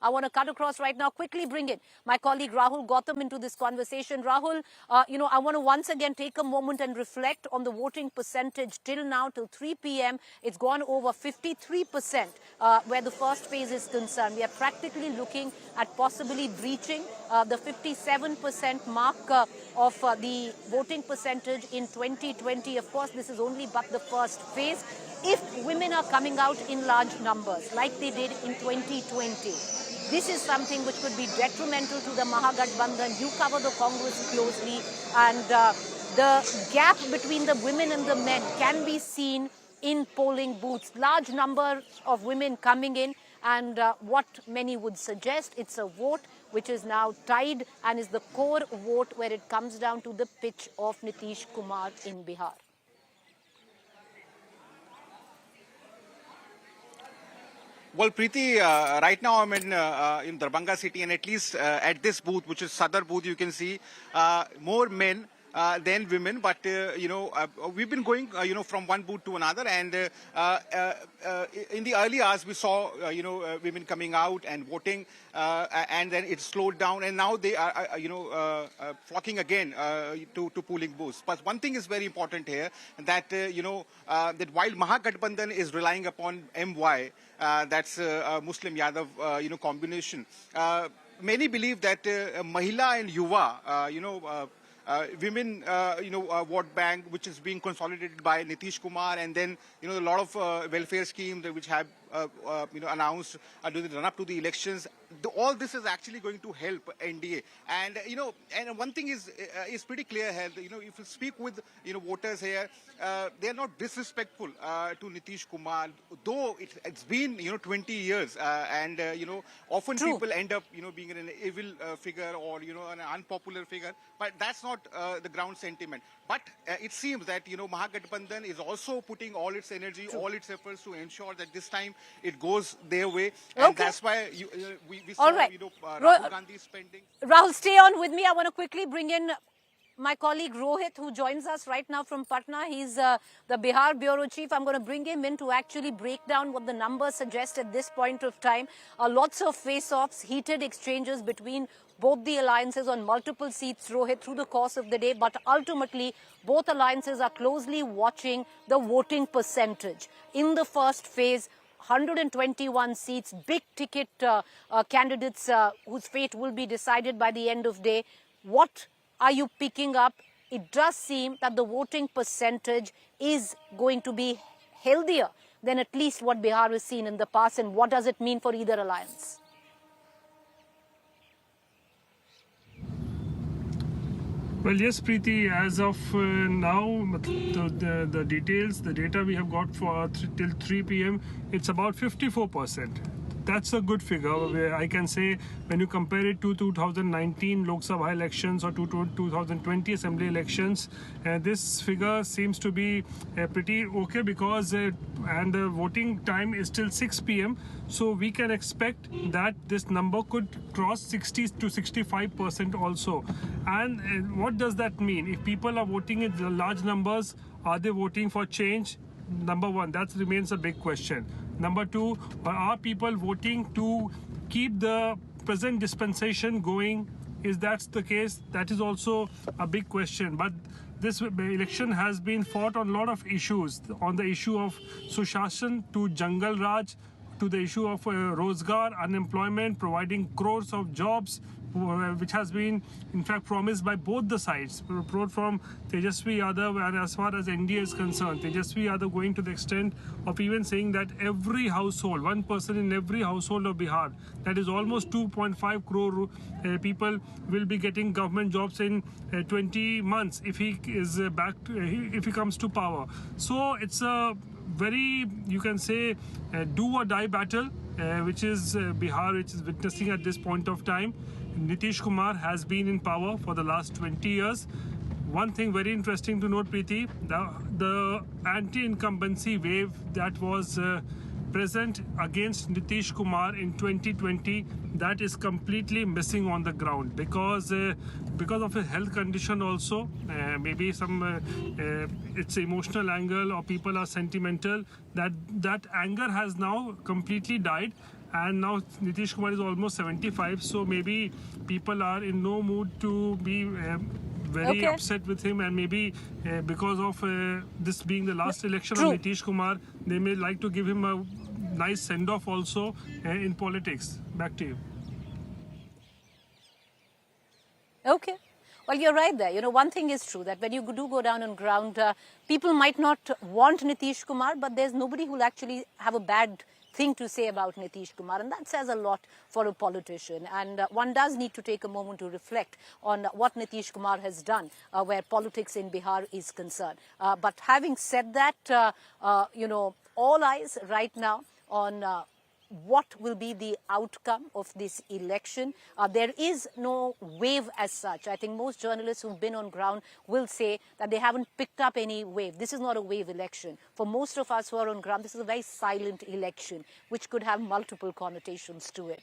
I want to cut across right now, quickly bring in my colleague Rahul Gautam into this conversation. Rahul, I want to once again take a moment and reflect on the voting percentage till now, till 3 p.m. It's gone over 53% where the first phase is concerned. We are practically looking at possibly breaching the 57% mark of the voting percentage in 2020. Of course, this is only but the first phase. If women are coming out in large numbers like they did in 2020, this is something which could be detrimental to the Mahagathbandhan. You cover the Congress closely, and the gap between the women and the men can be seen in polling booths. Large numbers of women coming in, and what many would suggest, it's a vote which is now tied and is the core vote where it comes down to the pitch of Nitish Kumar in Bihar. Well, Preeti, right now I'm in Darbhanga city, and at least at this booth, which is Sadar booth, you can see more men than women. But we've been going from one booth to another, and in the early hours we saw women coming out and voting, and then it slowed down, and now they are flocking again to polling booths. But one thing is very important here, that that while Mahagathbandhan is relying upon MY, that's a Muslim Yadav combination, many believe that Mahila and Yuva, women, vote bank, which is being consolidated by Nitish Kumar, and then a lot of welfare schemes which have announced during the run-up to the elections. All this is actually going to help NDA, and and one thing is pretty clear here. If you speak with voters here, they are not disrespectful to Nitish Kumar, though it's been 20 years, and often True. people end up being an evil figure or an unpopular figure, but that's not the ground sentiment. But it seems that Mahagathbandhan is also putting all its energy, all its efforts to ensure that this time it goes their way, and Okay. that's why we saw All right. Rahul Gandhi spending. Rahul, stay on with me. I want to quickly bring in my colleague Rohit, who joins us right now from Patna. He's the Bihar Bureau Chief. I'm going to bring him in to actually break down what the numbers suggest at this point of time. Lots of face-offs, heated exchanges between both the alliances on multiple seats, Rohit, through the course of the day. But ultimately, both alliances are closely watching the voting percentage. In the first phase, 121 seats, big ticket candidates whose fate will be decided by the end of day. What are you picking up? It does seem that the voting percentage is going to be healthier than at least what Bihar has seen in the past. And what does it mean for either alliance? Well, yes, Preeti, as of now, the details, the data we have got for till 3 p.m., it's about 54%. That's a good figure. I can say when you compare it to 2019 Lok Sabha elections or to 2020 Assembly elections, this figure seems to be pretty okay, because and the voting time is till 6 p.m. So we can expect that this number could cross 60 to 65% also. And what does that mean? If people are voting in large numbers, are they voting for change? Number one, that remains a big question. Number two, are people voting to keep the present dispensation going? If that's the case, that is also a big question. But this election has been fought on a lot of issues, on the issue of Sushashan to Jangal Raj, to the issue of Rozgar, unemployment, providing crores of jobs, which has been in fact promised by both the sides, from Tejasvi Yadav, and as far as NDA is concerned, Tejasvi Yadav going to the extent of even saying that every household, one person in every household of Bihar, that is almost 2.5 crore people, will be getting government jobs in 20 months if he is if he comes to power. So it's a very, you can say, do or die battle, which is Bihar, which is witnessing at this point of time. Nitish Kumar has been in power for the last 20 years. One thing very interesting to note, Preeti, the anti-incumbency wave that was present against Nitish Kumar in 2020, that is completely missing on the ground, because of his health condition also, maybe some it's emotional angle, or people are sentimental, that anger has now completely died. and now Nitish Kumar is almost 75, so maybe people are in no mood to be very Okay. upset with him, and maybe because of this being the last election True. of Nitish Kumar, they may like to give him a nice send-off also in politics. Back to you. Okay. Well, you're right there. You know, one thing is true that when you do go down on ground, people might not want Nitish Kumar, but there's nobody who'll actually have a bad thing to say about Nitish Kumar, and that says a lot for a politician. And one does need to take a moment to reflect on what Nitish Kumar has done where politics in Bihar is concerned. But having said that, you know, all eyes right now on what will be the outcome of this election. There is no wave as such. I think most journalists who've been on ground will say that they haven't picked up any wave. This is not a wave election. For most of us who are on ground, this is a very silent election, which could have multiple connotations to it.